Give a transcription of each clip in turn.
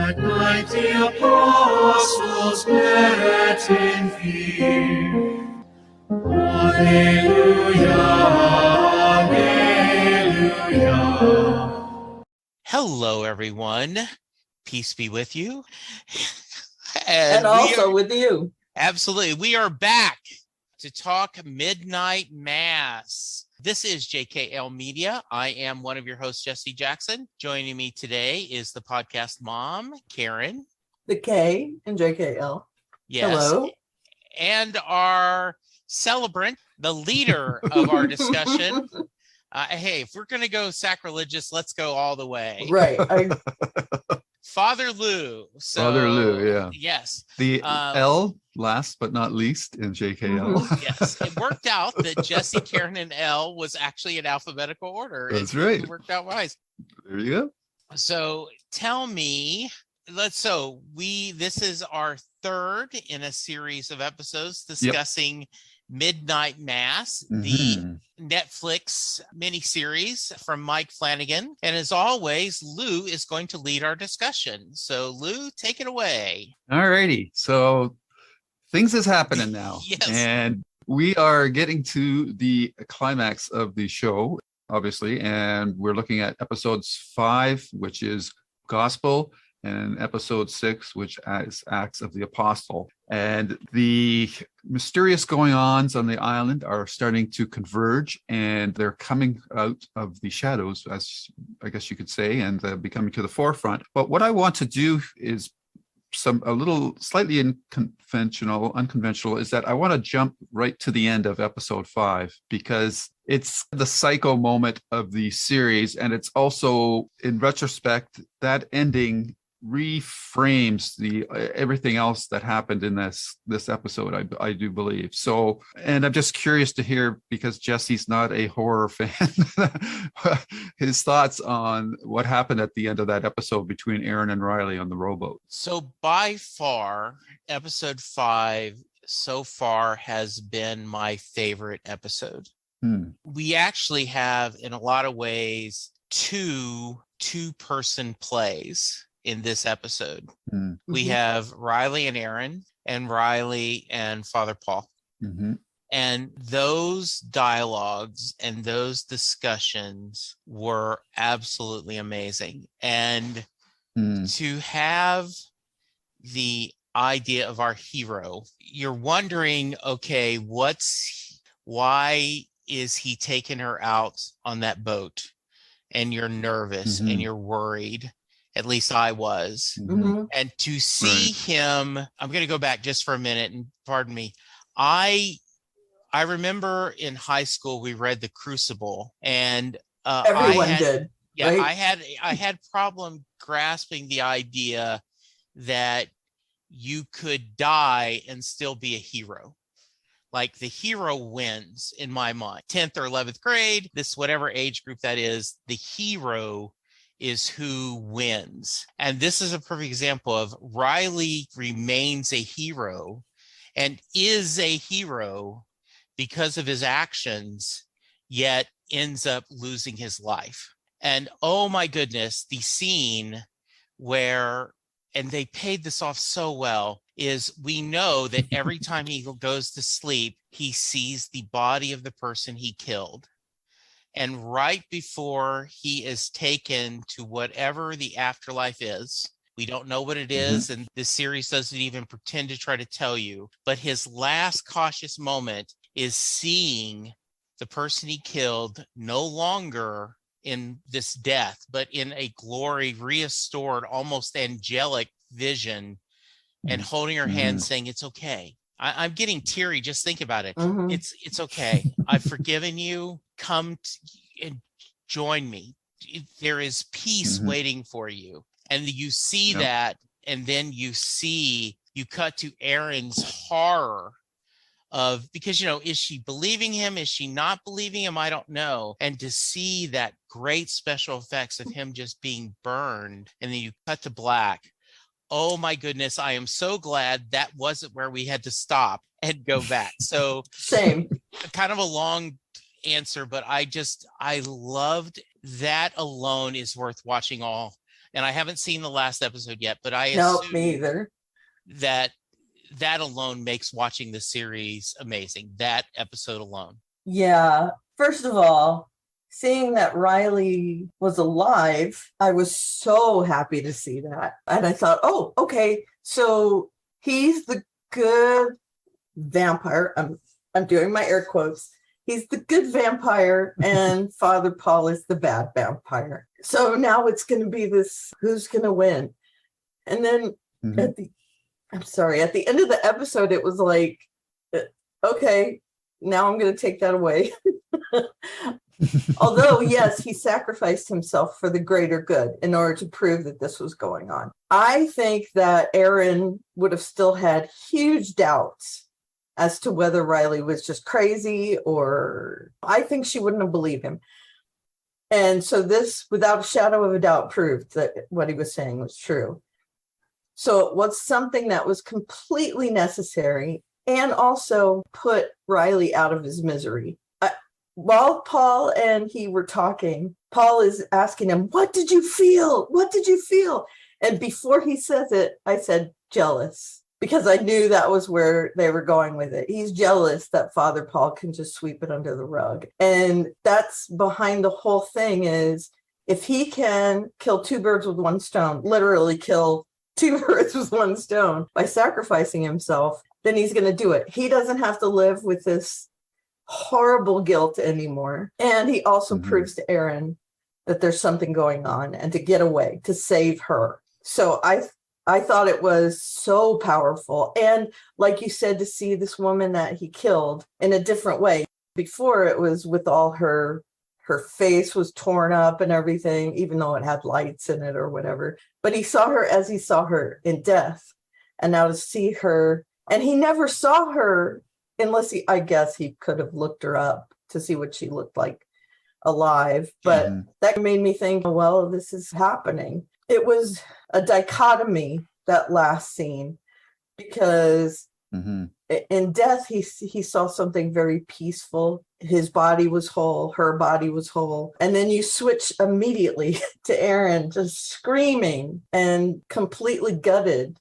That night the apostles met in fear. Alleluia, alleluia. Hello, everyone. Peace be with you. And also with you. Absolutely. We are back to talk Midnight Mass. This is JKL Media. I am one of your hosts, Jesse Jackson. Joining me today is the podcast mom, Karen. The K in JKL. Yes. Hello. And our celebrant, the leader of our discussion. Hey, if we're going to go sacrilegious, let's go all the way. Right. Father Lou. Father Lou, yeah. Yes. The L, last but not least, in JKL. Yes. It worked out that Jesse, Karen, and L was actually in alphabetical order. That's right. It worked out wise. There you go. So tell me, this is our third in a series of episodes discussing Midnight Mass, the Netflix miniseries from Mike Flanagan. And as always, Lou is going to lead our discussion. So Lou, take it away. All righty. So things is happening now. Yes. And we are getting to the climax of the show, obviously. And we're looking at episodes 5, which is Gospel, and episode 6, which is Acts of the Apostle. And the mysterious goings-ons on the island are starting to converge, and they're coming out of the shadows, as I guess you could say, and becoming to the forefront. But what I want to do is a little slightly unconventional, is that I want to jump right to the end of episode 5, because it's the psycho moment of the series. And it's also, in retrospect, that ending reframes everything else that happened in this episode, I do believe. So, and I'm just curious to hear, because Jesse's not a horror fan, his thoughts on what happened at the end of that episode between Erin and Riley on the rowboat. So by far, episode 5 so far has been my favorite episode. We actually have, in a lot of ways, two-person plays in this episode. We have Riley and Erin, and Riley and Father Paul. And those dialogues and those discussions were absolutely amazing. And to have the idea of our hero, you're wondering, okay, why is he taking her out on that boat? And you're nervous and you're worried. At least I was. And to see him, I'm going to go back just for a minute, and pardon me. I remember in high school we read The Crucible, and everyone did. Yeah, right? I had problem grasping the idea that you could die and still be a hero. Like, the hero wins in my mind. 10th or 11th grade, this whatever age group that is, the hero is who wins. And this is a perfect example of Riley remains a hero and is a hero because of his actions, yet ends up losing his life. And oh my goodness, the scene where, and they paid this off so well, is we know that every time he goes to sleep, he sees the body of the person he killed. And right before he is taken to whatever the afterlife is, we don't know what it is, and this series doesn't even pretend to try to tell you, but his last cautious moment is seeing the person he killed no longer in this death, but in a glory, restored, almost angelic vision, and holding her hand saying, "It's okay." I'm getting teary just think about it. It's okay. I've forgiven you. Come and join me. There is peace waiting for you. And you see that, and then you cut to Erin's horror of, because, is she believing him? Is she not believing him? I don't know. And to see that great special effects of him just being burned, and then you cut to black. Oh my goodness, I am so glad that wasn't where we had to stop and go back. So same. Kind of a long answer, but I loved that. Alone is worth watching all and I haven't seen the last episode yet, but I No, assume me either. that alone makes watching the series amazing. That episode alone. Yeah. First of all, seeing that Riley was alive, I was so happy to see that. And I thought, oh, okay, so he's the good vampire. I'm doing my air quotes. He's the good vampire and Father Paul is the bad vampire. So now it's going to be this, who's going to win? And then at the end of the episode, it was like, okay, now I'm going to take that away. Although, yes, he sacrificed himself for the greater good in order to prove that this was going on. I think that Erin would have still had huge doubts as to whether Riley was just crazy, or I think she wouldn't have believed him. And so this, without a shadow of a doubt, proved that what he was saying was true. So it was something that was completely necessary and also put Riley out of his misery. While Paul and he were talking, Paul is asking him, what did you feel? What did you feel? And before he says it, I said, jealous, because I knew that was where they were going with it. He's jealous that Father Paul can just sweep it under the rug. And that's behind the whole thing, is if he can kill two birds with one stone, literally kill two birds with one stone by sacrificing himself, then he's going to do it. He doesn't have to live with this horrible guilt anymore. And he also proves to Erin that there's something going on and to get away, to save her. So I thought it was so powerful. And like you said, to see this woman that he killed in a different way. Before, it was with all her face was torn up and everything, even though it had lights in it or whatever. But he saw her as he saw her in death. And now to see her, and he never saw her unless I guess he could have looked her up to see what she looked like alive. But that made me think, well, this is happening. It was a dichotomy, that last scene, because in death, he saw something very peaceful. His body was whole, her body was whole. And then you switch immediately to Erin just screaming and completely gutted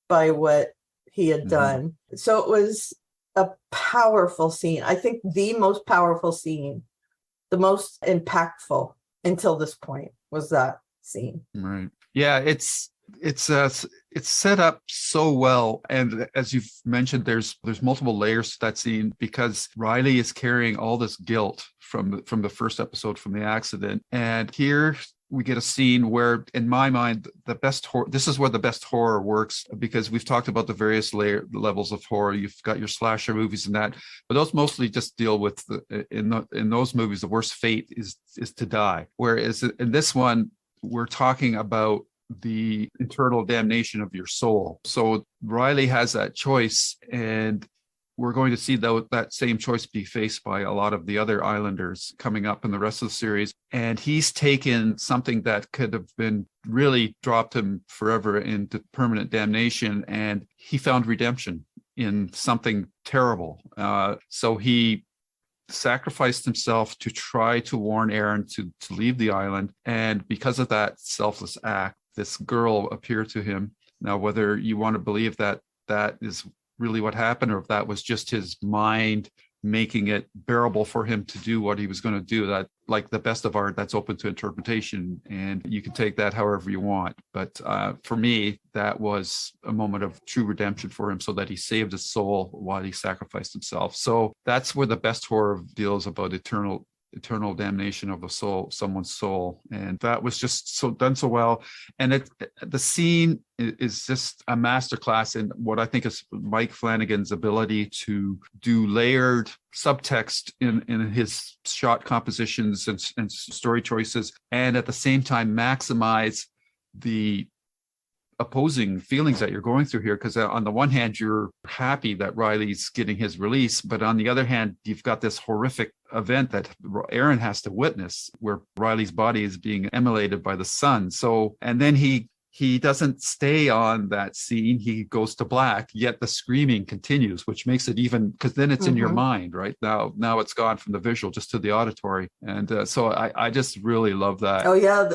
by what he had done. So it was a powerful scene. I think the most powerful scene, the most impactful until this point, was that scene. Right. Yeah, it's set up so well, and as you've mentioned, there's multiple layers to that scene, because Riley is carrying all this guilt from the first episode, from the accident, and here we get a scene where, in my mind, this is where the best horror works, because we've talked about the various levels of horror. You've got your slasher movies and that, but those mostly just deal with in those movies, the worst fate is to die. Whereas in this one, we're talking about the eternal damnation of your soul. So Riley has that choice, and we're going to see that same choice be faced by a lot of the other islanders coming up in the rest of the series. And he's taken something that could have been really dropped him forever into permanent damnation, and he found redemption in something terrible. So he sacrificed himself to try to warn Erin to leave the island. And because of that selfless act, this girl appeared to him. Now, whether you want to believe that is really what happened, or if that was just his mind making it bearable for him to do what he was going to do, that, like the best of art, that's open to interpretation, and you can take that however you want. But for me, that was a moment of true redemption for him, so that he saved his soul while he sacrificed himself. So that's where the best horror deals about eternal damnation of a soul, someone's soul. And that was just done so well. And the scene is just a masterclass in what I think is Mike Flanagan's ability to do layered subtext in his shot compositions and story choices, and at the same time maximize the opposing feelings that you're going through here. Because on the one hand, you're happy that Riley's getting his release, but on the other hand, you've got this horrific event that Erin has to witness, where Riley's body is being immolated by the sun. So, and then he doesn't stay on that scene, he goes to black, yet the screaming continues, which makes it even, because then it's in your mind, right? Now it's gone from the visual just to the auditory. And so I just really love that. Oh yeah,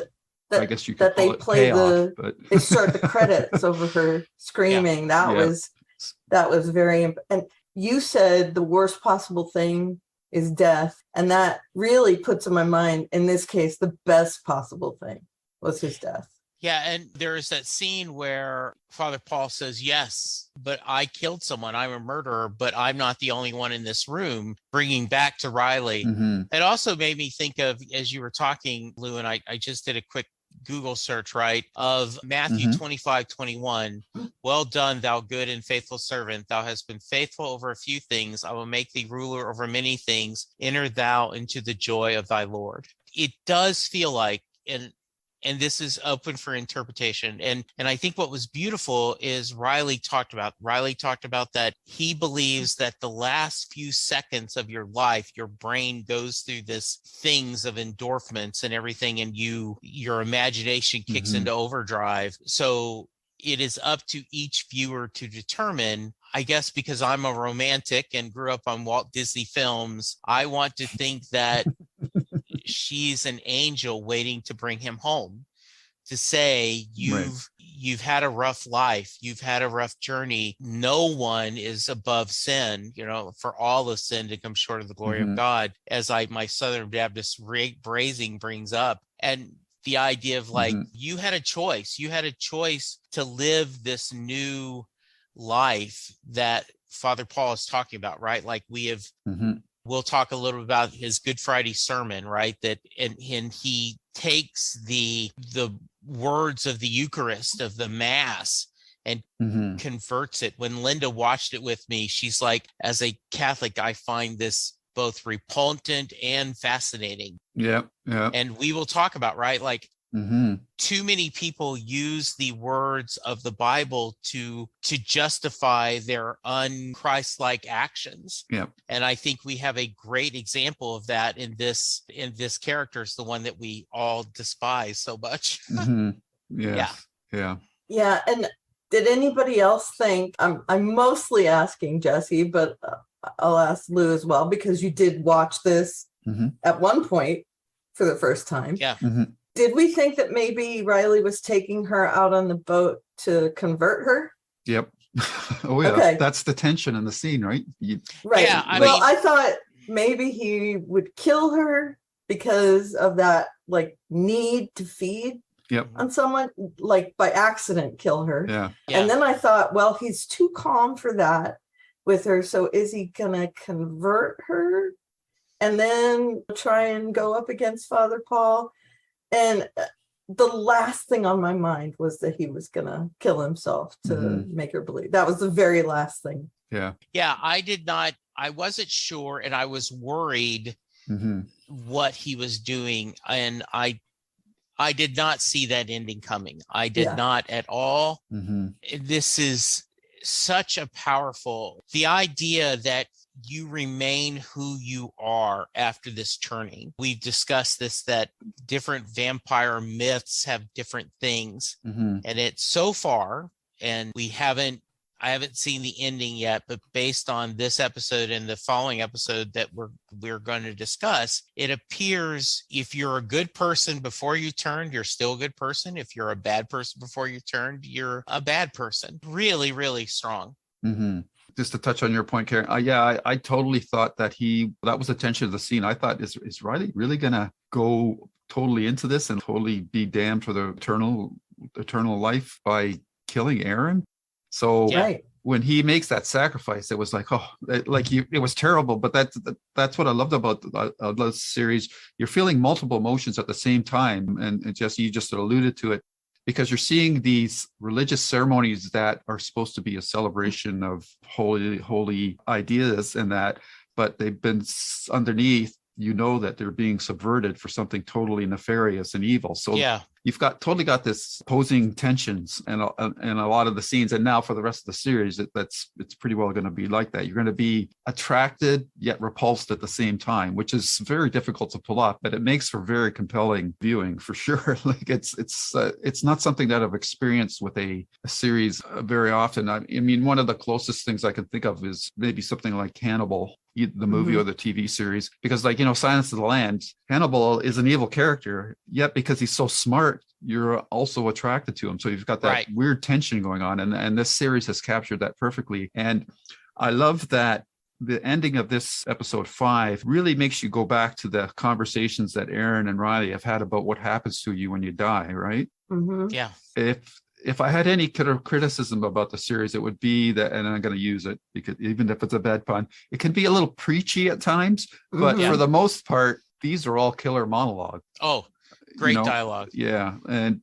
that, I guess you could that they call it play payoff, but they start the credits over her screaming. That was very, and you said the worst possible thing is death. And that really puts in my mind, in this case, the best possible thing was his death. Yeah, and there's that scene where Father Paul says, yes, but I killed someone. I'm a murderer, but I'm not the only one in this room, bringing back to Riley. It also made me think of, as you were talking, Lou, and I just did a quick Google search, right, of Matthew 25:21. Well done, thou good and faithful servant. Thou hast been faithful over a few things. I will make thee ruler over many things. Enter thou into the joy of thy Lord. It does feel like, and this is open for interpretation. And I think what was beautiful is Riley talked about that he believes that the last few seconds of your life, your brain goes through this things of endorphins and everything, and your imagination kicks into overdrive. So it is up to each viewer to determine. I guess because I'm a romantic and grew up on Walt Disney films, I want to think that she's an angel waiting to bring him home, to say you've had a rough life, you've had a rough journey. No one is above sin, for all of sin to come short of the glory of God, as my Southern Baptist phrasing brings up. And the idea of you had a choice to live this new life that Father Paul is talking about, right? Like we have, we'll talk a little about his Good Friday sermon, right? That and he takes the words of the Eucharist, of the Mass, and converts it. When Linda watched it with me, she's like, as a Catholic, I find this both repugnant and fascinating. Yeah. And we will talk about, right? Like too many people use the words of the Bible to justify their un-Christ-like actions. Yeah. And I think we have a great example of that in this character. Is the one that we all despise so much. Yes. Yeah. And did anybody else think, I'm mostly asking Jesse, but I'll ask Lou as well, because you did watch this at one point for the first time. Yeah. Did we think that maybe Riley was taking her out on the boat to convert her? Yep. Oh yeah. Okay. That's the tension in the scene, right? Right. Yeah, I thought maybe he would kill her because of that need to feed on someone, by accident kill her. Yeah. And then I thought, well, he's too calm for that with her. So is he gonna convert her and then try and go up against Father Paul? And the last thing on my mind was that he was going to kill himself to make her believe. That was the very last thing. Yeah. Yeah. I wasn't sure. And I was worried what he was doing. And I did not see that ending coming. I did not at all. This is such a powerful, the idea that you remain who you are after this turning. We've discussed this, that different vampire myths have different things. And it's so far, and I haven't seen the ending yet, but based on this episode and the following episode that we're going to discuss, it appears if you're a good person before you turned, you're still a good person. If you're a bad person before you turned, you're a bad person. Really, really strong. Just to touch on your point, Karen, I totally thought that was the tension of the scene. I thought, is Riley really going to go totally into this and totally be damned for the eternal life by killing Erin? So when he makes that sacrifice, it was like, it was terrible. But that's what I loved about the series. You're feeling multiple emotions at the same time. And you just alluded to it, because you're seeing these religious ceremonies that are supposed to be a celebration of holy ideas and that, but they've been underneath, that they're being subverted for something totally nefarious and evil. So you've totally got this opposing tensions and a lot of the scenes. And now for the rest of the series, it's pretty well going to be like that. You're going to be attracted yet repulsed at the same time, which is very difficult to pull off, but it makes for very compelling viewing for sure. It's not something that I've experienced with a series very often. I mean, one of the closest things I can think of is maybe something like Hannibal, the movie or the TV series, because like, Silence of the Lambs, Hannibal is an evil character, yet because he's so smart, you're also attracted to him. So you've got that weird tension going on. And this series has captured that perfectly. And I love that the ending of this episode 5 really makes you go back to the conversations that Erin and Riley have had about what happens to you when you die, right? Yeah. If I had any kind of criticism about the series, it would be that, and I'm going to use it because even if it's a bad pun, it can be a little preachy at times, but for the most part, these are all killer monologue. Oh, great dialogue. Yeah. And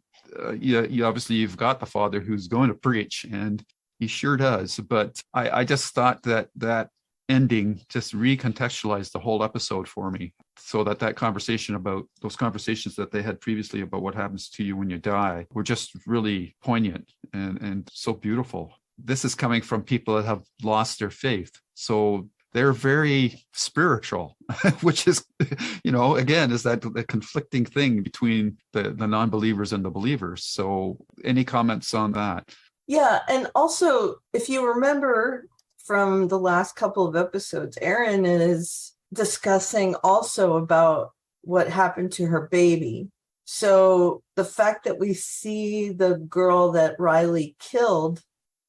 you obviously you've got the father who's going to preach, and he sure does. But I just thought that ending just recontextualized the whole episode for me, so that conversation about those conversations that they had previously about what happens to you when you die were just really poignant and so beautiful. This is coming from people that have lost their faith, so they're very spiritual, which is, again, is that the conflicting thing between the non-believers and the believers. So any comments on that? Yeah, and also, if you remember from the last couple of episodes, Erin is discussing also about what happened to her baby. So the fact that we see the girl that Riley killed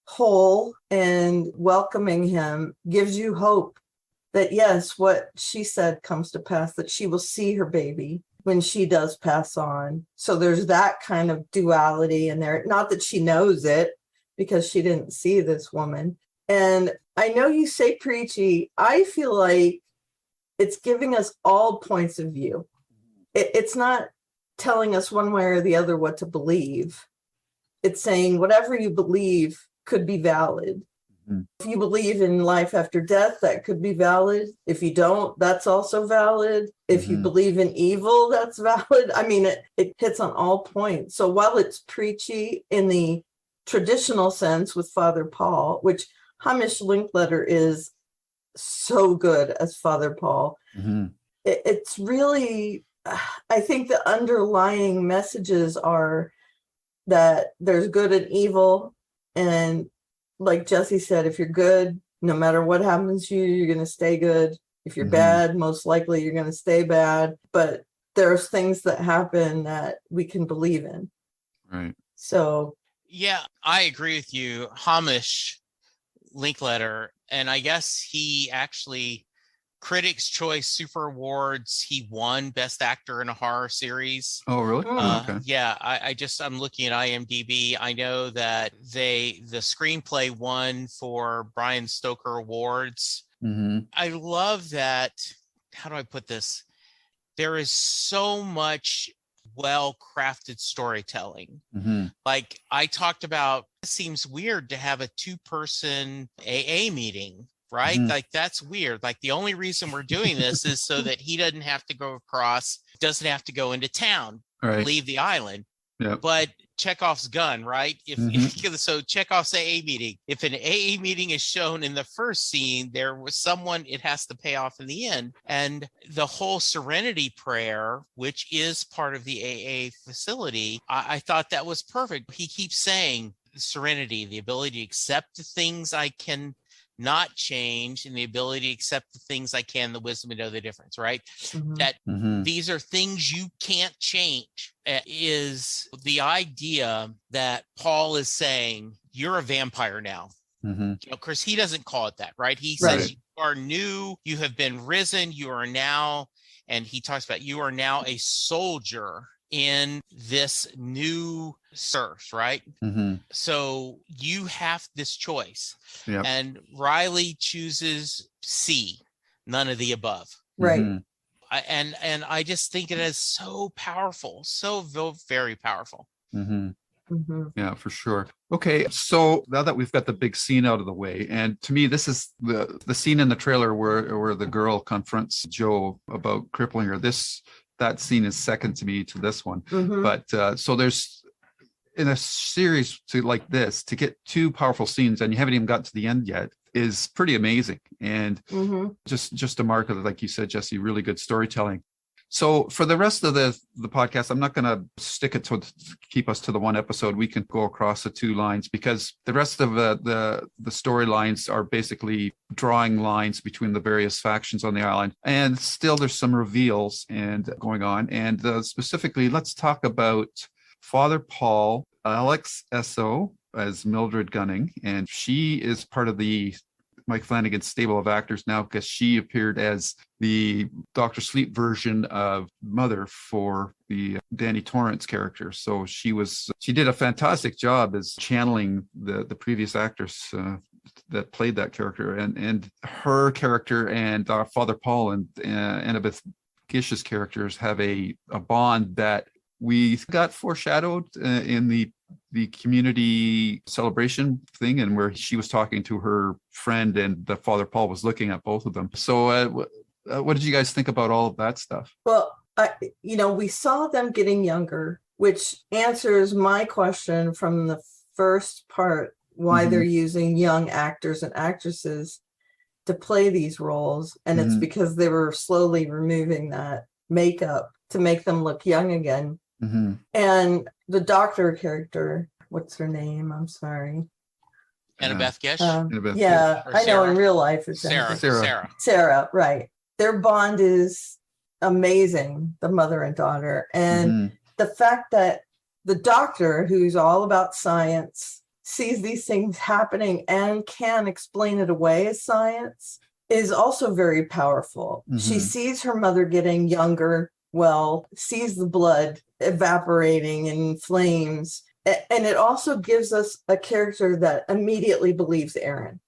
whole and welcoming him gives you hope that, yes, what she said comes to pass, that she will see her baby when she does pass on. So there's that kind of duality in there. Not that she knows it, because she didn't see this woman. And I know you say preachy. I feel like it's giving us all points of view. It's not telling us one way or the other what to believe. It's saying whatever you believe could be valid. If you believe in life after death, that could be valid. If you don't, that's also valid. If you believe in evil, that's valid. I mean, it hits on all points. So while it's preachy in the traditional sense with Father Paul, which Hamish Linkletter is so good as Father Paul, it's really, I think the underlying messages are that there's good and evil. And like Jesse said, if you're good, no matter what happens to you, you're going to stay good. If you're bad, most likely you're going to stay bad. But there's things that happen that we can believe in. Right. So. Yeah, I agree with you. Hamish Linkletter, and I guess he actually, Critics' Choice Super Awards, he won Best Actor in a Horror Series. Oh, really? Okay. Yeah, I'm looking at IMDb. I know that the screenplay won for Brian Stoker Awards. I love that. How do I put this? There is so much well-crafted storytelling. Like I talked about, it seems weird to have a 2-person AA meeting, right? Like that's weird. Like the only reason we're doing this is so that he doesn't have to go across, doesn't have to go into town, leave the island. But Chekhov's gun, right? So Chekhov's AA meeting, if an AA meeting is shown in the first scene, there was someone it has to pay off in the end. And the whole serenity prayer, which is part of the AA facility, I thought that was perfect. He keeps saying serenity, the ability to accept the things I can not change, and the ability to accept the things I can, the wisdom to know the difference, right? That these are things you can't change. Is the idea that Paul is saying, you're a vampire now. Of course, he doesn't call it that, right? He says, you are new, you have been risen, you are now, and he talks about you are now a soldier in this new serfs, right? So you have this choice. And Riley chooses C, none of the above. Right. And I just think it is so powerful, so very powerful. Yeah, for sure. Okay, so now that we've got the big scene out of the way, and to me, this is the scene in the trailer where the girl confronts Joe about crippling her. That scene is second to me to this one. But so there's, in a series like this, to get 2 powerful scenes and you haven't even got to the end yet is pretty amazing. And just a mark of, like you said, Jesse, really good storytelling. So for the rest of the podcast, I'm not going to stick it to keep us to the one episode. We can go across the two lines because the rest of the storylines are basically drawing lines between the various factions on the island. And still there's some reveals and going on. And specifically, let's talk about Father Paul, Alex S.O. as Mildred Gunning. And she is part of the Mike Flanagan stable of actors now because she appeared as the Dr. Sleep version of Mother for the Danny Torrance character. So she did a fantastic job as channeling the previous actress that played that character, and her character and Father Paul and Annabeth Gish's characters have a bond that we got foreshadowed in the community celebration thing, and where she was talking to her friend and the Father Paul was looking at both of them. So what did you guys think about all of that stuff? Well, we saw them getting younger, which answers my question from the first part, why they're using young actors and actresses to play these roles. And it's because they were slowly removing that makeup to make them look young again. And the doctor character, what's her name? I'm sorry. Annabeth Gish? Yeah, I know in real life it's Sarah, right. Their bond is amazing, the mother and daughter. And the fact that the doctor, who's all about science, sees these things happening and can explain it away as science is also very powerful. She sees her mother getting younger, sees the blood evaporating in flames. And it also gives us a character that immediately believes Erin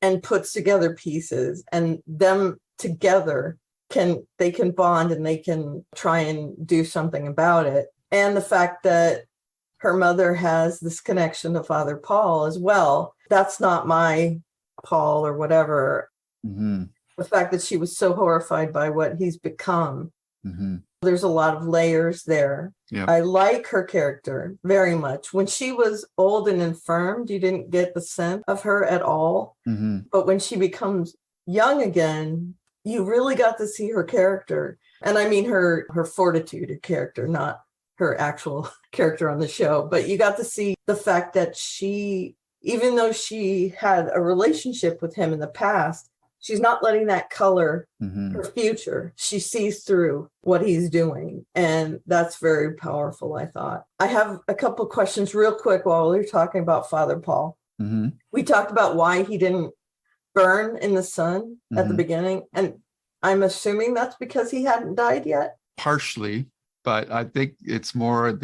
and puts together pieces, and them together can bond and they can try and do something about it. And the fact that her mother has this connection to Father Paul as well. That's not my Paul or whatever. The fact that she was so horrified by what he's become. There's a lot of layers there. I like her character very much. When she was old and infirmed, you didn't get the sense of her at all. But when she becomes young again, you really got to see her character. And I mean her fortitude, her character, not her actual character on the show. But you got to see the fact that she, even though she had a relationship with him in the past, she's not letting that color her future. She sees through what he's doing. And that's very powerful, I thought. I have a couple questions real quick while we're talking about Father Paul. We talked about why he didn't burn in the sun at the beginning. And I'm assuming that's because he hadn't died yet. Partially, but I think it's more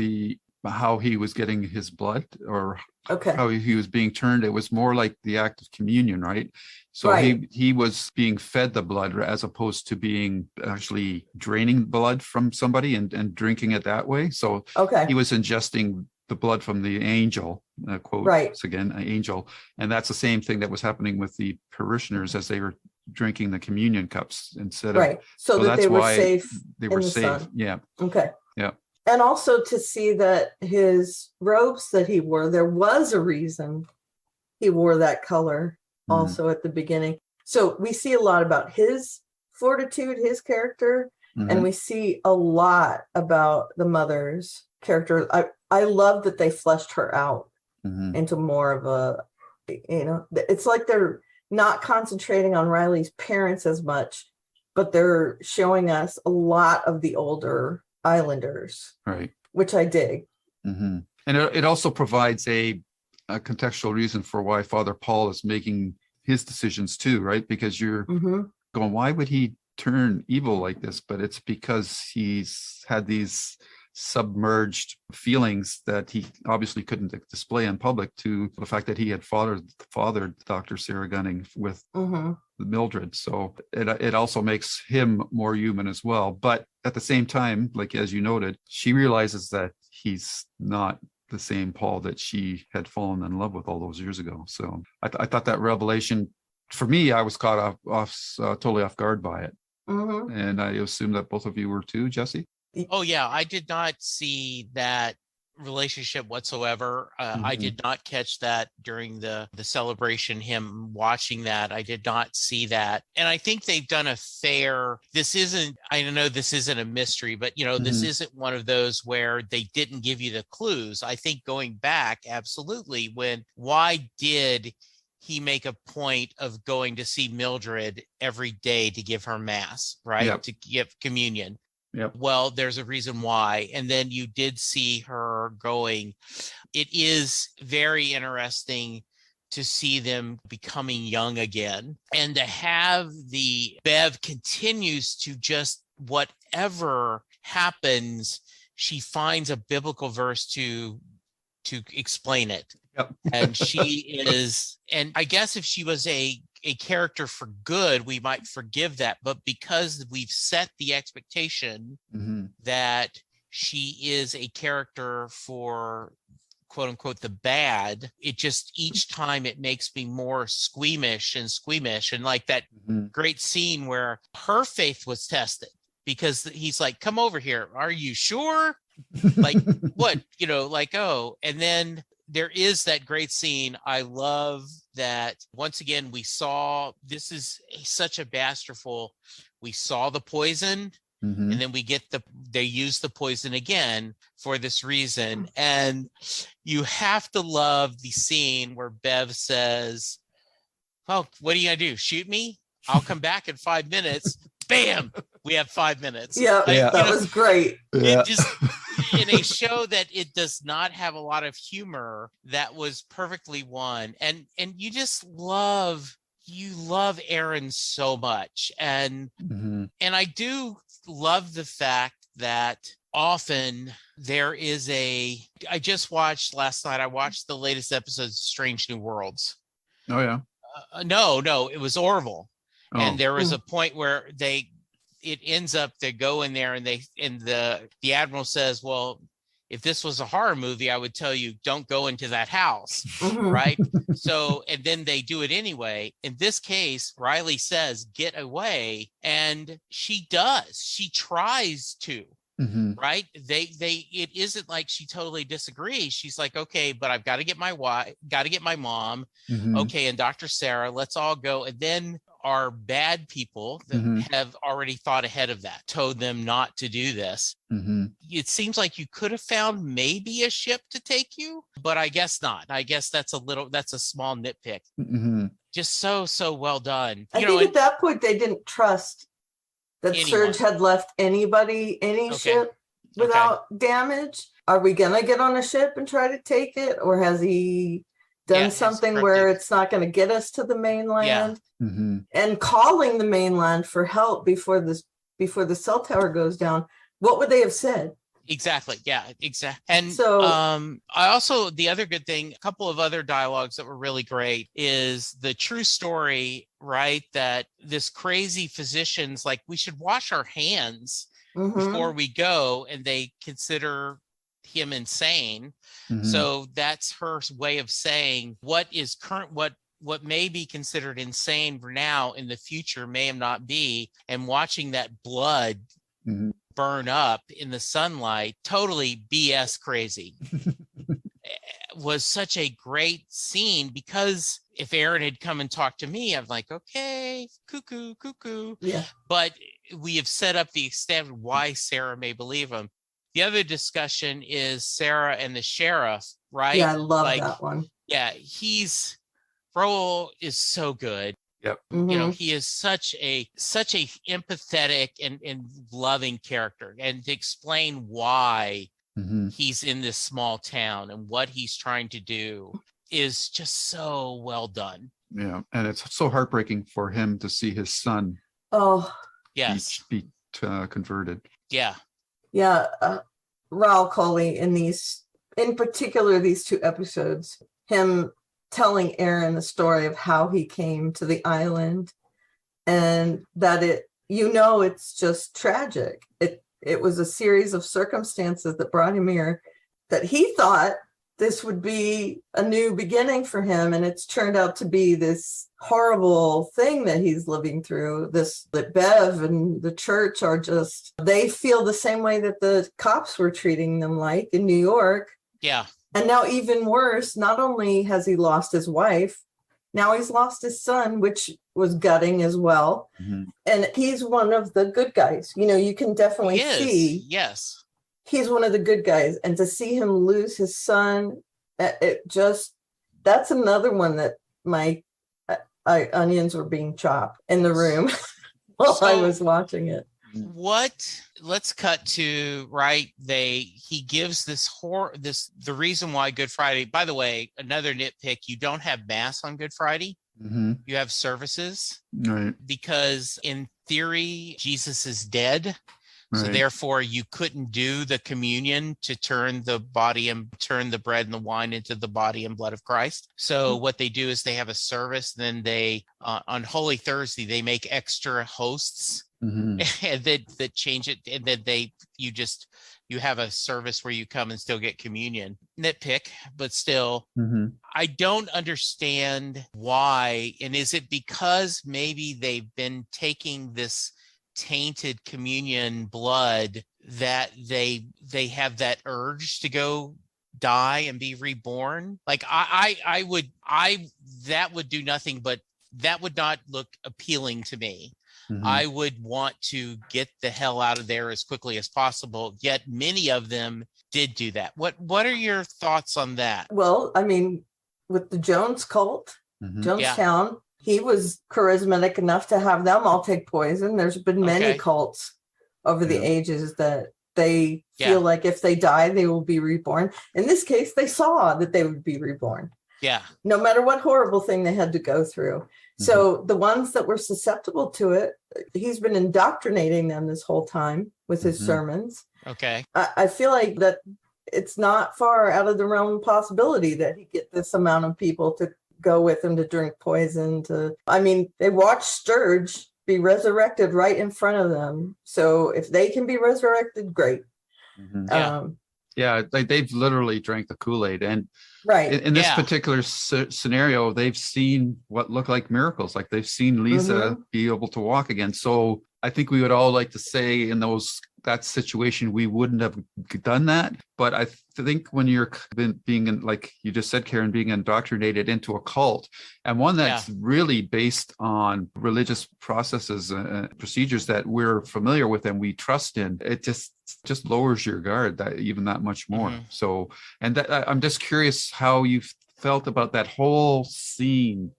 how he was getting his blood, or how he was being turned. It was more like the act of communion, right? So he was being fed the blood as opposed to being actually draining blood from somebody and drinking it that way. So he was ingesting the blood from the angel, quotes again, angel. And that's the same thing that was happening with the parishioners as they were drinking the communion cups instead of. So that they were safe. They were safe. Sun. Yeah. Okay. Yeah. And also to see that his robes that he wore, there was a reason he wore that color also at the beginning. So we see a lot about his fortitude, his character, and we see a lot about the mother's character. I love that they fleshed her out into more of a, it's like they're not concentrating on Riley's parents as much, but they're showing us a lot of the older Islanders, right? Which I dig. And it also provides a contextual reason for why Father Paul is making his decisions too, right? Because you're going, why would he turn evil like this? But it's because he's had these submerged feelings that he obviously couldn't display in public, to the fact that he had fathered Dr. Sarah Gunning with Mildred. So it also makes him more human as well. But at the same time, like as you noted, she realizes that he's not the same Paul that she had fallen in love with all those years ago. So I thought that revelation, for me, I was caught totally off guard by it. And I assume that both of you were too, Jesse? Oh, yeah. I did not see that relationship whatsoever. I did not catch that during the celebration, him watching that. I did not see that. And I think they've done a fair, I know this isn't a mystery, but this isn't one of those where they didn't give you the clues. I think going back, absolutely, why did he make a point of going to see Mildred every day to give her mass, right? Yep. To give communion. Yep. Well, there's a reason why. And then you did see her going. It is very interesting to see them becoming young again, and to have the Bev continues to just, whatever happens, she finds a biblical verse to explain it. Yep. And she is, and I guess if she was a character for good, we might forgive that. But because we've set the expectation that she is a character for quote unquote the bad, it just, each time it makes me more squeamish. And like that great scene where her faith was tested, because he's like, come over here. Are you sure? Like, what? Oh, and then there is that great scene. I love that. Once again, we saw, this is such a masterful, we saw the poison, and then they use the poison again for this reason. And you have to love the scene where Bev says, well, what are you gonna do? Shoot me? I'll come back in 5 minutes. Bam! We have 5 minutes. Yeah, that was great. It just, in a show that it does not have a lot of humor, that was perfectly won. And you just love Erin so much. And I do love the fact that often there is I just watched last night, I watched the latest episode of Strange New Worlds. Oh yeah. No, it was Orville. Oh. And there was a point where it ends up, they go in there and the Admiral says, well, if this was a horror movie, I would tell you, don't go into that house. Right. So, and then they do it anyway. In this case, Riley says, get away. And she does, she tries to, right. It isn't like she totally disagrees. She's like, okay, but I've got to get my wife, got to get my mom. Okay. And Dr. Sarah, let's all go. And then are bad people that have already thought ahead of that, told them not to do this. It seems like you could have found maybe a ship to take you, but I guess not. I guess that's a small nitpick. Just so well done. I think at that point they didn't trust that Serge had left any ship without damage. Are we gonna get on a ship and try to take it, or has he done something where it's not going to get us to the mainland? And calling the mainland for help before the cell tower goes down, what would they have said? Exactly. Yeah, exactly. And so I also, the other good thing, a couple of other dialogues that were really great is the true story, right? That this crazy physician's like, we should wash our hands before we go, and they consider him insane. So that's her way of saying what is current, what may be considered insane for now, in the future may not be. And watching that blood burn up in the sunlight, totally BS crazy, was such a great scene. Because if Erin had come and talked to me, I'm like, okay, cuckoo. Yeah. But we have set up the extent of why Sarah may believe him. The other discussion is Sarah and the sheriff, right? Yeah, I love that one. Yeah, Raoul is so good. Yep. He is such a empathetic and loving character, and to explain why he's in this small town and what he's trying to do is just so well done. Yeah, and it's so heartbreaking for him to see his son. Oh, yes, be converted. Yeah. Yeah, Raoul Coley in particular, these 2 episodes, him telling Erin the story of how he came to the island, and that it's just tragic. It was a series of circumstances that brought him here, that he thought this would be a new beginning for him, and it's turned out to be this horrible thing that he's living through. That Bev and the church are just, they feel the same way that the cops were treating them like in New York. Yeah. And now even worse, not only has he lost his wife, now he's lost his son, which was gutting as well. Mm-hmm. And he's one of the good guys. You know, you can definitely see. Yes. He's one of the good guys. And to see him lose his son, that's another one that my onions were being chopped in the room while I was watching it. Let's cut to, right, he gives the reason why Good Friday, by the way, another nitpick, you don't have mass on Good Friday. Mm-hmm. You have services, right? Because in theory, Jesus is dead. So Right. therefore you couldn't do the communion to turn the bread and the wine into the body and blood of Christ. So what they do is they have a service. Then they, on Holy Thursday, they make extra hosts Mm-hmm. and that change it. And then you have a service where you come and still get communion. Nitpick, but still, Mm-hmm. I don't understand why. And is it because maybe they've been taking this tainted communion blood that they have that urge to go die and be reborn? Like that would do nothing, but that would not look appealing to me. Mm-hmm. I would want to get the hell out of there as quickly as possible. Yet many of them did do that. What are your thoughts on that? Well, I mean, with the Jones cult, Mm-hmm. Jonestown, he was charismatic enough to have them all take poison. There's been many cults over the ages that they feel like if they die, they will be reborn. In this case, they saw that they would be reborn. Yeah. No matter what horrible thing they had to go through. Mm-hmm. So the ones that were susceptible to it, he's been indoctrinating them this whole time with his sermons. Okay. I feel like that it's not far out of the realm of possibility that he get this amount of people to go with him to drink poison. They watched Sturge be resurrected right in front of them. So if they can be resurrected, great. Mm-hmm. They've literally drank the Kool-Aid, and right in this particular scenario, they've seen what look like miracles. Like they've seen Lisa be able to walk again. So I think we would all like to say in that situation, we wouldn't have done that. But I think when you're being, like you just said, Karen, being indoctrinated into a cult, and one that's really based on religious processes and procedures that we're familiar with and we trust in, it just lowers your guard that much more. Mm-hmm. So, and I'm just curious how you felt about that whole scene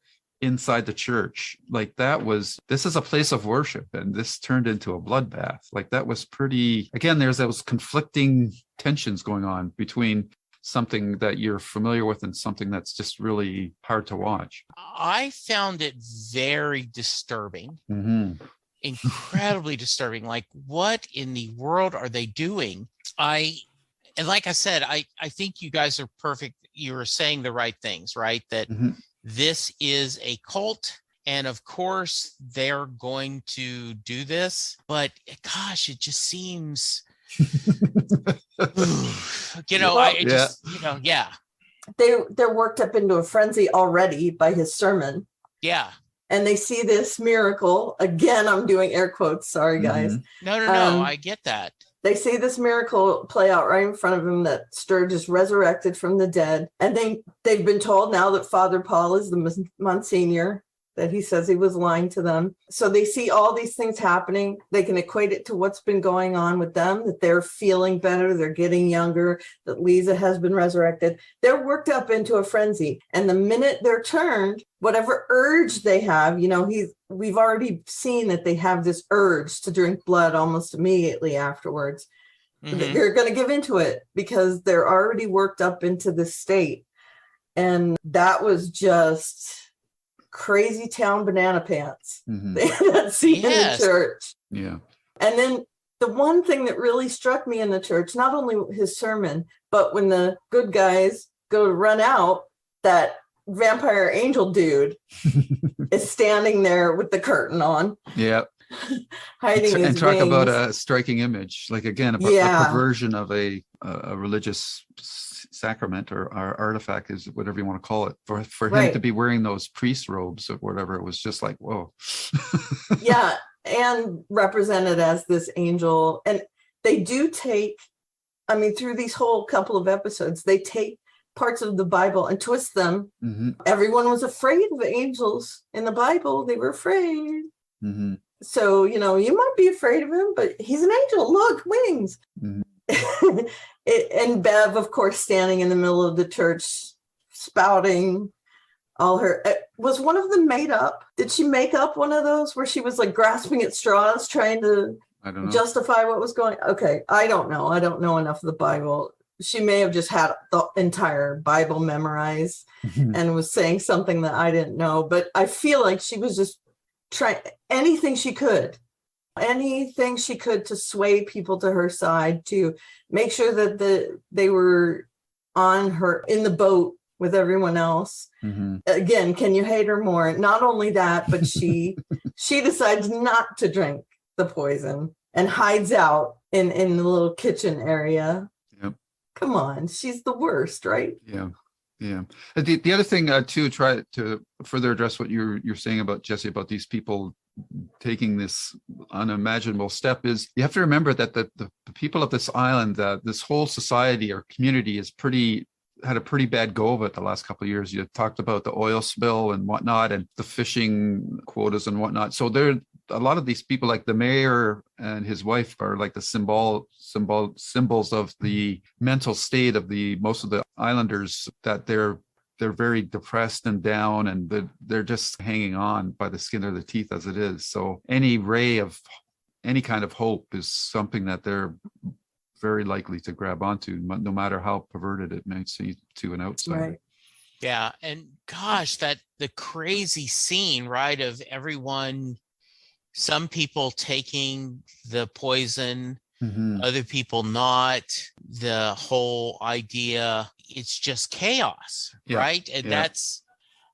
inside the church. Like this is a place of worship, and this turned into a bloodbath. Like that was pretty, again, there's those conflicting tensions going on between something that you're familiar with and something that's just really hard to watch. I found it very disturbing. Mm-hmm. Incredibly disturbing. Like, what in the world are they doing? And like I said, I think you guys are perfect. You were saying the right things, right? That this is a cult, and of course they're going to do this, but gosh, it just seems they're worked up into a frenzy already by his sermon. And they see this miracle again. I'm doing air quotes, sorry guys. No, I get that. They see this miracle play out right in front of them, that Sturge is resurrected from the dead. And they've been told now that Father Paul is the Monsignor, that he says he was lying to them. So they see all these things happening. They can equate it to what's been going on with them, that they're feeling better, they're getting younger, that Lisa has been resurrected. They're worked up into a frenzy. And the minute they're turned, whatever urge they have, we've already seen that they have this urge to drink blood almost immediately afterwards. Mm-hmm. They're going to give into it because they're already worked up into this state. And that was just crazy town banana pants. Mm-hmm. They had that scene in the church. Yeah. And then the one thing that really struck me in the church, not only his sermon, but when the good guys go to run out, that vampire angel dude is standing there with the curtain on. Yeah. Hiding his and talk wings. About a striking image, like again, a perversion of a religious sacrament or artifact, is whatever you want to call it, for him to be wearing those priest robes or whatever. It was just like, whoa. Yeah, and represented as this angel. And they do take I mean, through these whole couple of episodes, they take parts of the Bible and twist them. Everyone was afraid of angels in the Bible. They were afraid. So, you know, you might be afraid of him, but he's an angel. Look, wings. And Bev, of course, standing in the middle of the church, spouting all her. Was one of them made up? Did she make up one of those where she was like grasping at straws, trying to justify what was going? Okay, I don't know. I don't know enough of the Bible. She may have just had the entire Bible memorized and was saying something that I didn't know. But I feel like she was just trying anything she could to sway people to her side, to make sure that they were on her in the boat with everyone else. Again, can you hate her more? Not only that, but she decides not to drink the poison and hides out in the little kitchen area. Come on, she's the worst, right? Yeah. The other thing too, try to further address what you're saying about Jesse, about these people taking this unimaginable step, is you have to remember that the people of this island, this whole society or community is had a pretty bad go of it the last couple of years. You talked about the oil spill and whatnot, and the fishing quotas and whatnot. So a lot of these people, like the mayor and his wife, are like the symbols of the mental state of most of the islanders, that they're very depressed and down, and they're just hanging on by the skin of their teeth as it is. So any ray of any kind of hope is something that they're very likely to grab onto, no matter how perverted it may seem to an outsider. Right. Yeah. And gosh, the crazy scene, right, of everyone, some people taking the poison, other people not, the whole idea, it's just chaos, right? And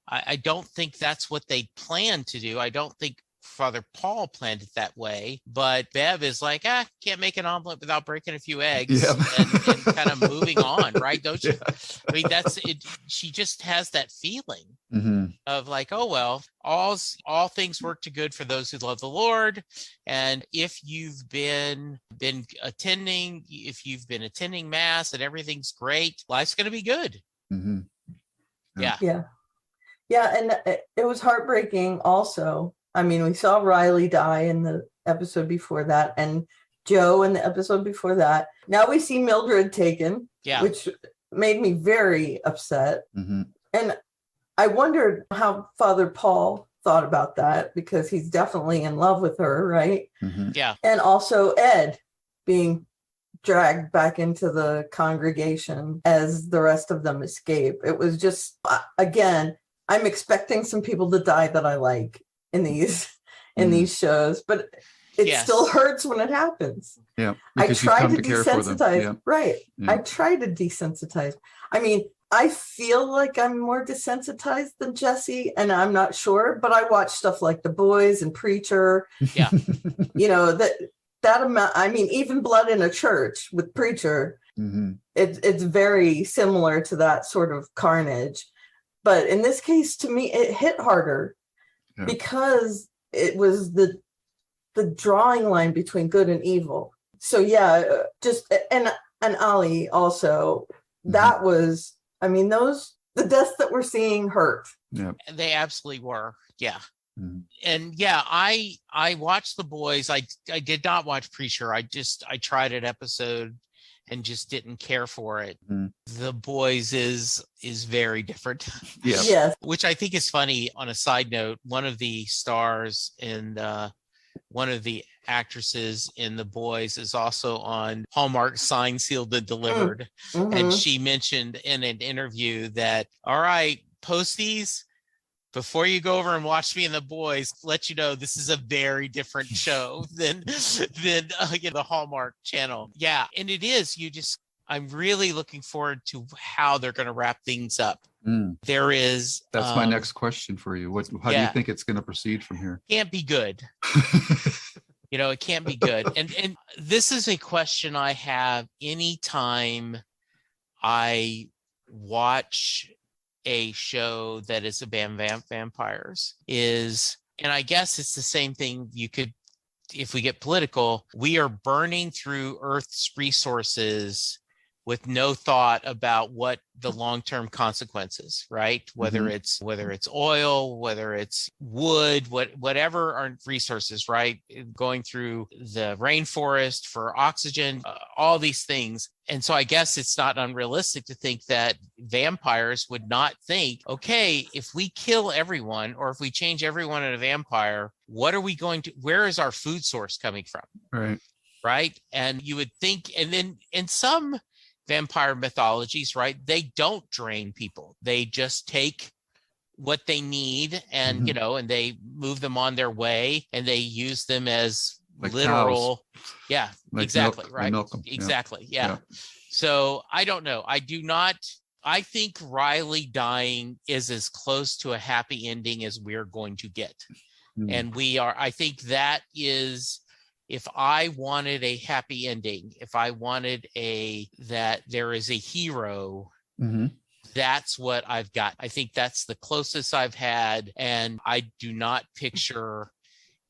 I don't think that's what they planned to do. I don't think Father Paul planned it that way, but Bev is like, can't make an omelet without breaking a few eggs, and kind of moving on, right? Don't you? I mean, that's it. She just has that feeling of like, oh, well, all things work to good for those who love the Lord. And if you've been attending Mass and everything's great, life's going to be good. Yeah. And it was heartbreaking also. I mean, we saw Riley die in the episode before that, and Joe in the episode before that. Now we see Mildred taken, which made me very upset. And I wondered how Father Paul thought about that, because he's definitely in love with her, right? Yeah. And also Ed being dragged back into the congregation as the rest of them escape. It was just, again, I'm expecting some people to die that I like in these shows, but it still hurts when it happens. I try to desensitize. I try to desensitize. I mean, I feel like I'm more desensitized than Jesse, and I'm not sure, but I watch stuff like The Boys and Preacher. You know, that amount. I mean, even Blood in a Church with Preacher, it's very similar to that sort of carnage. But in this case, to me, it hit harder. Because it was the drawing line between good and evil. So and Ali also, that was, I mean, the deaths that we're seeing hurt. They absolutely were. And I watched The Boys. I did not watch Preacher. I tried an episode and just didn't care for it. The Boys is very different. Which I think is funny. On a side note, one of the stars and one of the actresses in The Boys is also on Hallmark Signed, Sealed, and Delivered. And she mentioned in an interview that, all right, post these before you go over and watch me and The Boys, let you know this is a very different show than the Hallmark channel. And it is. I'm really looking forward to how they're going to wrap things up. That's my next question for you. How do you think it's going to proceed from here? Can't be good. It can't be good. And this is a question I have anytime I watch a show that is about vampires, and I guess it's the same thing. If we get political, we are burning through Earth's resources with no thought about what the long-term consequences, right? Whether Mhm. it's oil, whether it's wood, whatever are resources, right? Going through the rainforest for oxygen, all these things. And so I guess it's not unrealistic to think that vampires would not think, okay, if we kill everyone or if we change everyone in a vampire, what are we going to, where is our food source coming from? Right. Right. And you would think, and then in some vampire mythologies, right, they don't drain people. They just take what they need and, Mhm. and they move them on their way and they use them as Like literal. cows. Yeah, Like exactly. milk. They Right. milk them. Yeah. Exactly. Yeah. Yeah. So I don't know. I think Riley dying is as close to a happy ending as we're going to get. Mm. And I think that is, if I wanted a happy ending, if I wanted that there is a hero, Mhm. that's what I've got. I think that's the closest I've had. And I do not picture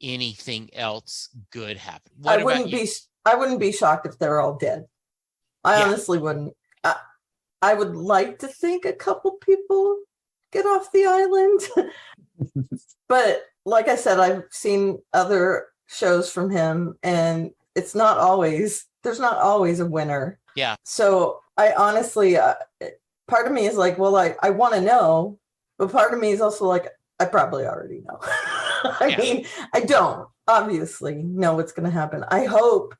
anything else good happen. What about you? I wouldn't be shocked if they're all dead. I Yeah. honestly wouldn't. I would like to think a couple people get off the island. But like I said, I've seen other shows from him and there's not always a winner. Yeah. So I honestly, part of me is like, well, I want to know, but part of me is also like, I probably already know. I mean, I don't obviously know what's going to happen. I hope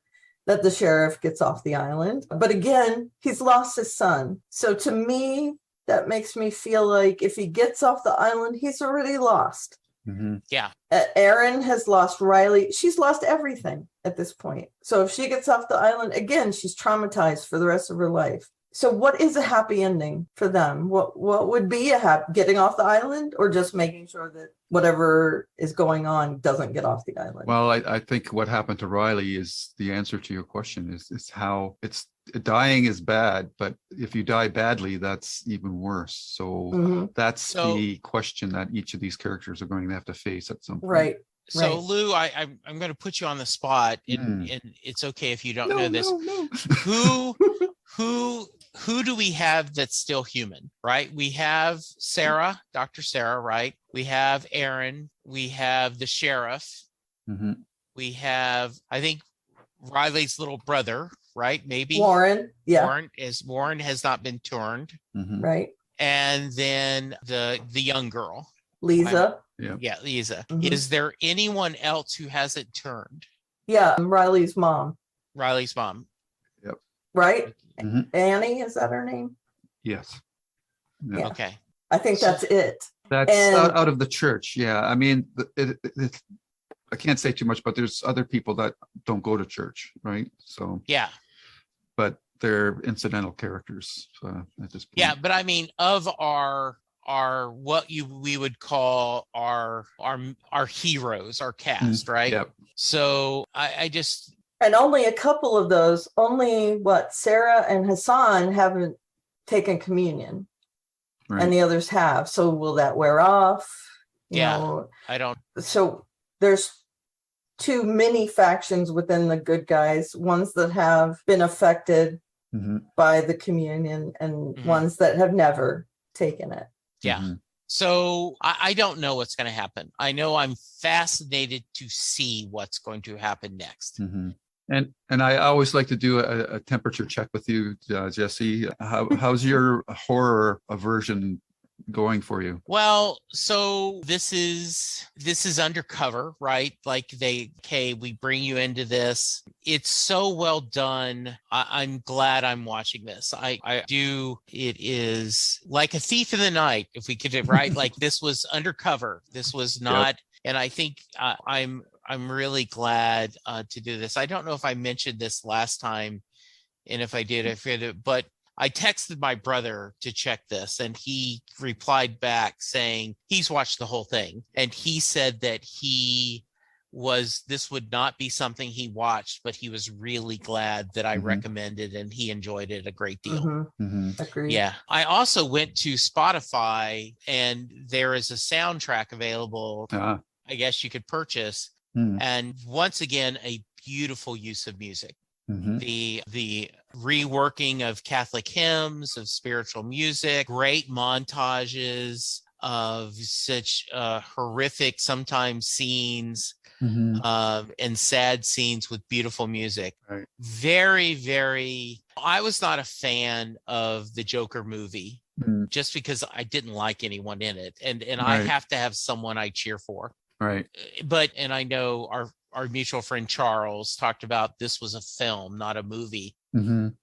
that the sheriff gets off the island. But again, he's lost his son. So to me, that makes me feel like if he gets off the island, he's already lost. Mm-hmm. Yeah. Erin has lost Riley. She's lost everything at this point. So if she gets off the island, again, she's traumatized for the rest of her life. So what is a happy ending for them? What would be getting off the island, or just making sure that whatever is going on doesn't get off the island? Well, I think what happened to Riley is the answer to your question is how dying is bad, but if you die badly, that's even worse. So that's the question that each of these characters are going to have to face at some point. Right. So right. Lou, I'm going to put you on the spot, and it's okay if you don't know this. No. Who do we have that's still human, right? We have Sarah, Dr. Sarah, right? We have Erin. We have the sheriff. Mm-hmm. We have, I think, Riley's little brother, right? Maybe Warren. Yeah. Warren has not been turned. Mm-hmm. Right. And then the young girl. Lisa. Yeah, Lisa. Mm-hmm. Is there anyone else who hasn't turned? Yeah, Riley's mom. Riley's mom. Yep. Right? Mm-hmm. Annie, is that her name? Yes. Yeah. Okay. I think that's it. That's out of the church. Yeah. I mean, I can't say too much, but there's other people that don't go to church, right? So yeah. But they're incidental characters at this point. Yeah, but I mean, of our what we would call our heroes, our cast, right? Yep. So I just, and only a couple of those, Sarah and Hassan haven't taken communion, right. And the others have. So will that wear off? You know, I don't. So there's too many factions within the good guys, ones that have been affected by the communion and ones that have never taken it. Yeah. Mm-hmm. So I don't know what's going to happen. I know I'm fascinated to see what's going to happen next. Mm-hmm. And I always like to do a temperature check with you, Jesse. How's your horror aversion going for you? Well, so this is undercover, right? Like we bring you into this. It's so well done. I'm glad I'm watching this. I do. It is like a thief in the night, if we could, right? Like this was undercover. This was not. Yep. And I think I'm really glad to do this. I don't know if I mentioned this last time, and if I did, I forget it, but I texted my brother to check this, and he replied back saying he's watched the whole thing. And he said that this would not be something he watched, but he was really glad that I recommended, and he enjoyed it a great deal. Agreed. Yeah. I also went to Spotify, and there is a soundtrack available. I guess you could purchase. And once again, a beautiful use of music. The reworking of Catholic hymns, of spiritual music, great montages of such horrific sometimes scenes and sad scenes with beautiful music. Right. Very, very. I was not a fan of the Joker movie just because I didn't like anyone in it, and I have to have someone I cheer for. Right. But and I know our mutual friend Charles talked about this was a film, not a movie.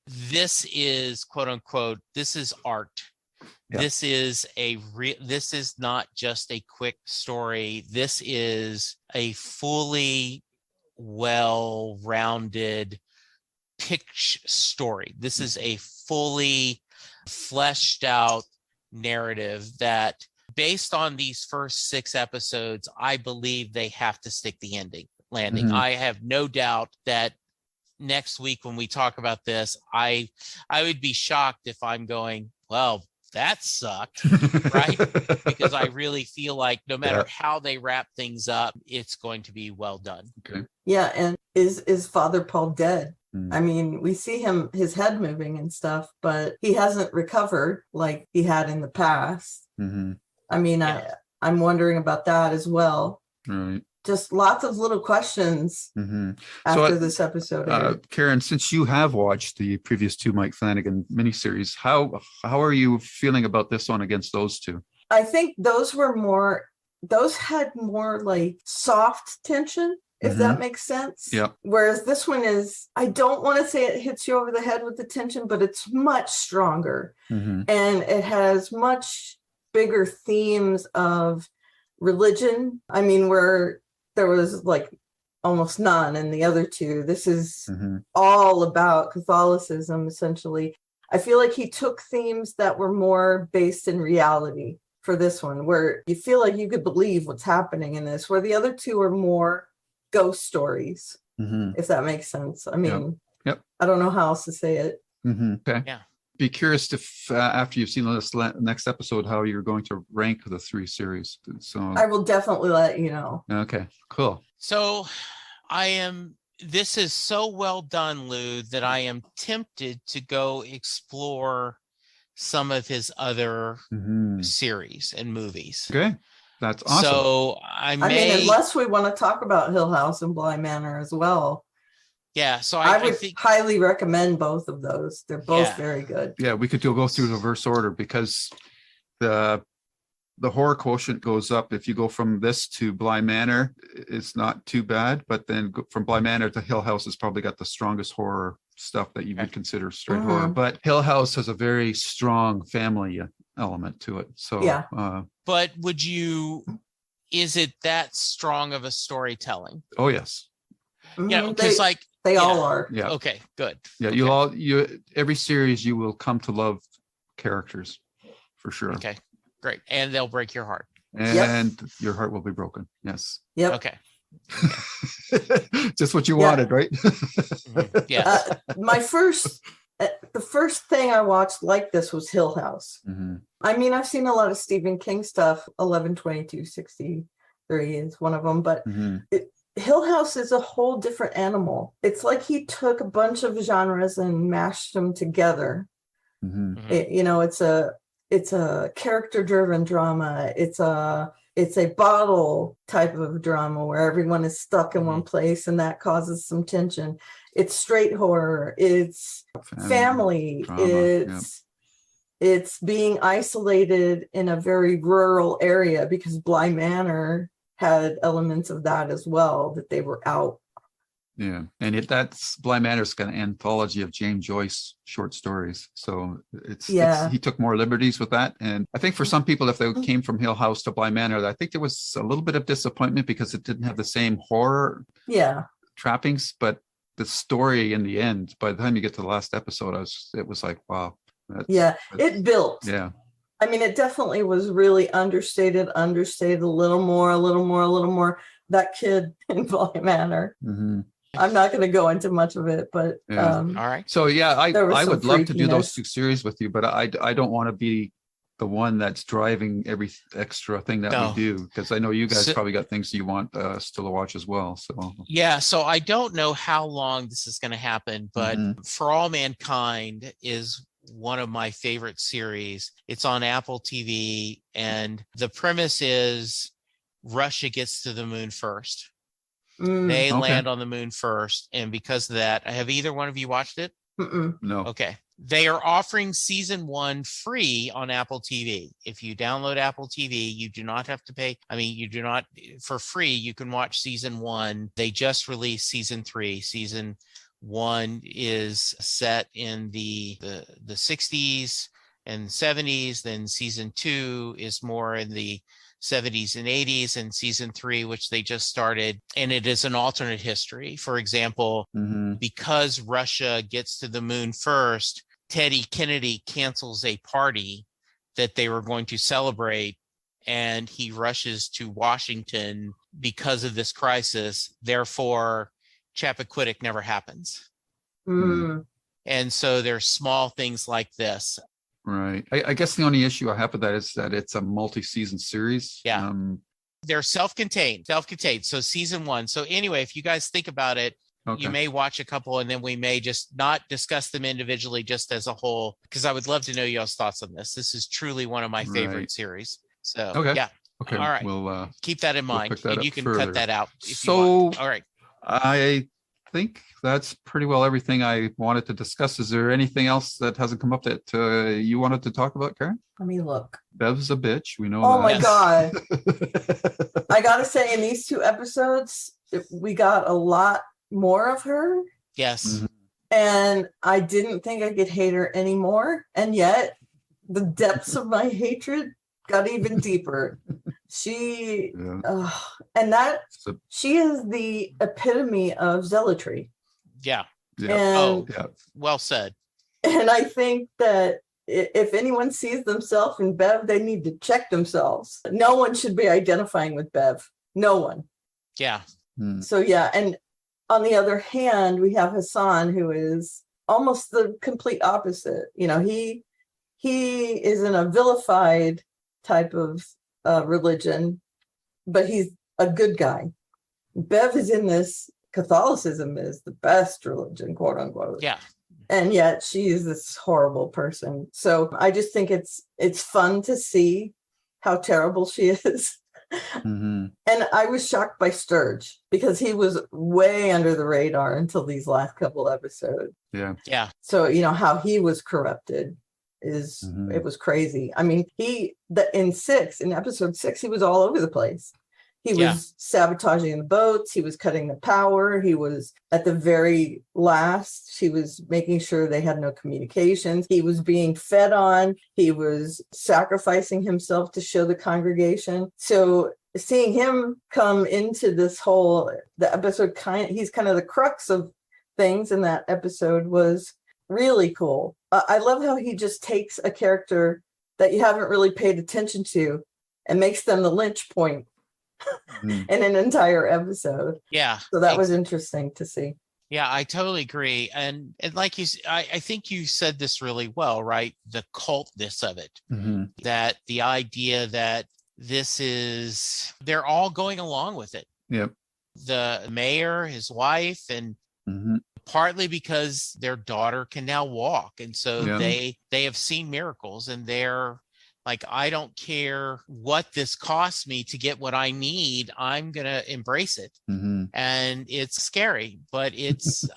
This is quote unquote. This is art. Yep. This is this is not just a quick story. This is a fully well-rounded picture story. This is a fully fleshed out narrative that, based on these first 6 episodes, I believe they have to stick the landing. I have no doubt that next week when we talk about this, I would be shocked if I'm going, well, that sucked, right? Because I really feel like no matter how they wrap things up, it's going to be well done. Okay. Yeah, and is Father Paul dead? I mean, we see his head moving and stuff, but he hasn't recovered like he had in the past. I mean, I'm wondering about that as well. Right. Just lots of little questions after this episode. Karen, since you have watched the previous 2 Mike Flanagan miniseries, how are you feeling about this one against those 2? I think those had more like soft tension, if that makes sense. Yeah. Whereas this one is, I don't want to say it hits you over the head with the tension, but it's much stronger. And it has much bigger themes of religion. I mean, where there was like almost none in the other 2. This is all about Catholicism, essentially. I feel like he took themes that were more based in reality for this one, where you feel like you could believe what's happening in this, where the other 2 are more ghost stories, if that makes sense. I mean, I don't know how else to say it. Okay. Yeah. Be curious if after you've seen this next episode, how you're going to rank the 3 series. So I will definitely let you know. Okay, cool. So this is so well done, Lou, that I am tempted to go explore some of his other series and movies. Okay, that's awesome. So I mean, unless we want to talk about Hill House and Bly Manor as well. Yeah, so I would highly recommend both of those. They're both very good. Yeah, we could go through the reverse order because the horror quotient goes up. If you go from this to Bly Manor, it's not too bad, but then from Bly Manor to Hill House has probably got the strongest horror stuff that you would consider straight horror. But Hill House has a very strong family element to it. So but is it that strong of a storytelling? Oh yes. Yeah, because they all are. Yeah. Okay, good. Yeah, every series you will come to love characters for sure. Okay, great. And they'll break your heart. And your heart will be broken. Yes. Yep. Okay. Just what you wanted, right? Yeah. The first thing I watched like this was Hill House. I mean, I've seen a lot of Stephen King stuff. 11/22/63 is one of them, but Hill House is a whole different animal. It's like he took a bunch of genres and mashed them together. It's a character-driven drama. It's a bottle type of drama where everyone is stuck in one place and that causes some tension. It's straight horror. It's family. Drama, it's being isolated in a very rural area because Bly Manor had elements of that as well, that they were out. Yeah, and that's Bly Manor's kind of anthology of James Joyce short stories. So he took more liberties with that. And I think for some people, if they came from Hill House to Bly Manor, I think there was a little bit of disappointment because it didn't have the same horror trappings. But the story in the end, by the time you get to the last episode, it was like, wow. It built. Yeah. I mean, it definitely was really understated a little more. That kid in Bly Manor. I'm not going to go into much of it, but all right. So I would love to do those 2 series with you, but I don't want to be the one that's driving every extra thing that No. we do, because I know you guys So- probably got things you want us to watch as well. So Yeah, so I don't know how long this is going to happen, but Mhm. For All Mankind is one of my favorite series. It's on Apple TV, and the premise is Russia gets to the moon first. They Okay. land on the moon first, and because of that, have either one of you watched it? Mm-mm. no. Okay. They are offering season 1 free on Apple TV. If you download Apple TV, you do not have to pay. I mean, you do not, for free, you can watch season 1. They just released season 3. Season 1 is set in the 60s and 70s. Then season 2 is more in the 70s and 80s, and season 3, which they just started, and it is an alternate history. For example, Mhm. because Russia gets to the moon first, Teddy Kennedy cancels a party that they were going to celebrate, and he rushes to Washington because of this crisis. Therefore, Chappaquiddick never happens. Mm. And so there's small things like this. Right. I guess the only issue I have with that is that it's a multi-season series. Yeah. They're self-contained. So season 1. So anyway, if you guys think about it, Okay. you may watch a couple, and then we may just not discuss them individually, just as a whole, because I would love to know y'all's thoughts on this. This is truly one of my favorite Right. series. So Okay. yeah, Okay. All right. We'll keep that in We'll mind, pick that and up you can further. cut that out if you So- want. All right. I think that's pretty well everything I wanted to discuss. Is there anything else that hasn't come up that you wanted to talk about, Karen? Let me look. Bev's a bitch. We know Oh my Yes. God. God. I gotta say, in these 2 episodes, we got a lot more of her. Yes. Mhm. And I didn't think I could hate her anymore. And yet the depths of my hatred got even deeper. She, Yeah. and that So, she is the epitome of zealotry. Yeah. yeah. And, Yeah. Well said. and I think that if anyone sees themselves in Bev, they need to check themselves. No one should be identifying with Bev. No one. Yeah. Hmm. So yeah, and on the other hand, we have Hassan, who is almost the complete opposite. You know, he is in a vilified type of religion, but he's a good guy. Bev is in this Catholicism is the best religion, quote unquote. Yeah. And yet she is this horrible person. So I just think it's fun to see how terrible she is. Mhm. And I was shocked by Sturge because he was way under the radar until these last couple episodes. Yeah. Yeah. So, you know, how he was corrupted is Mhm. it was crazy. I mean, in episode 6, he was all over the place. He was Yeah. sabotaging the boats. He was cutting the power. He was at the very last. He was making sure they had no communications. He was being fed on. He was sacrificing himself to show the congregation. So seeing him come into this the episode, he's kind of the crux of things in that episode was really cool. I love how he just takes a character that you haven't really paid attention to and makes them the lynch point Mhm. in an entire episode. Yeah. So that was interesting to see. Yeah, I totally agree. And like I think you said this really well, right? The cultness of it, Mhm. that the idea that they're all going along with it. Yep. The mayor, his wife, and Mhm. partly because their daughter can now walk. And so Yeah. they have seen miracles, and they're like, I don't care what this costs me to get what I need. I'm going to embrace it. Mhm. And it's scary, but it's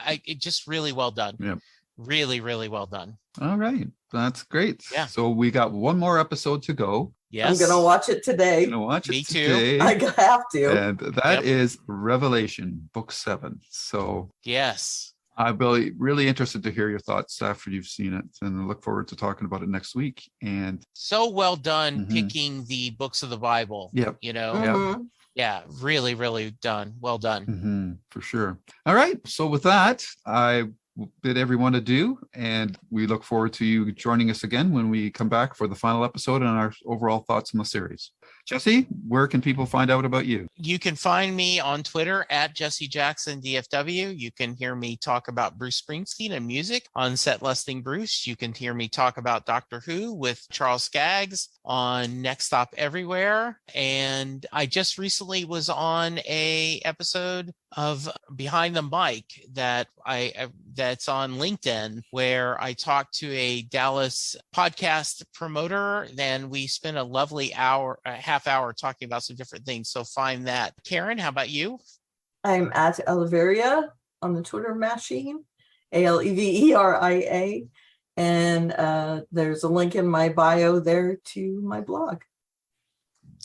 it just really well done. Yep. Really, really well done. All right. That's great. Yeah. So we got one more episode to go. Yes. I'm going to watch it today. I'm gonna watch Me it too. today. I have to. And that Yep. is Revelation, book 7. So Yes. I'll be really interested to hear your thoughts after you've seen it, and I look forward to talking about it next week. And So well done Mhm. picking the books of the Bible. Yep. You know, Yeah. Mhm. yeah, really, really done. Well done. for sure. All right. So with that, I bid everyone adieu, and we look forward to you joining us again when we come back for the final episode and our overall thoughts on the series. Jesse, where can people find out about you? You can find me on Twitter at Jesse Jackson DFW. You can hear me talk about Bruce Springsteen and music on Set Listing Bruce. You can hear me talk about Doctor Who with Charles Skaggs on Next Stop Everywhere. And I just recently was on a episode of Behind the Mic that's on LinkedIn, where I talked to a Dallas podcast promoter. Then we spent a lovely half hour talking about some different things. So find that. Karen, how about you? I'm at Aliveria on the Twitter machine, Aleveria. And there's a link in my bio there to my blog.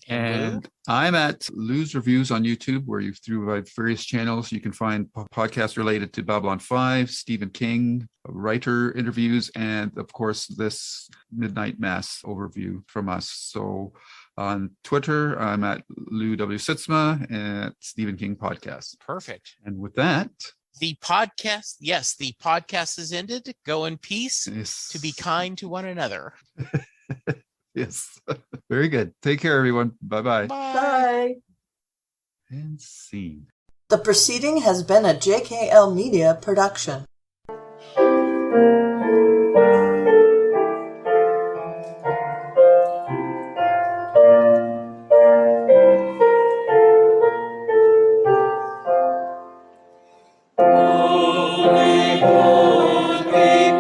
And I'm at Lou's Reviews on YouTube, where through various channels, you can find podcasts related to Babylon 5, Stephen King, writer interviews, and of course, this Midnight Mass overview from us. So on Twitter, I'm at Lou W. Sitzma at Stephen King Podcast. Perfect. And with that, the podcast is ended. Go in peace to be kind to one another. Yes. Very good. Take care, everyone. Bye-bye. Bye. And scene. The proceeding has been a JKL Media production. Holy, holy, holy,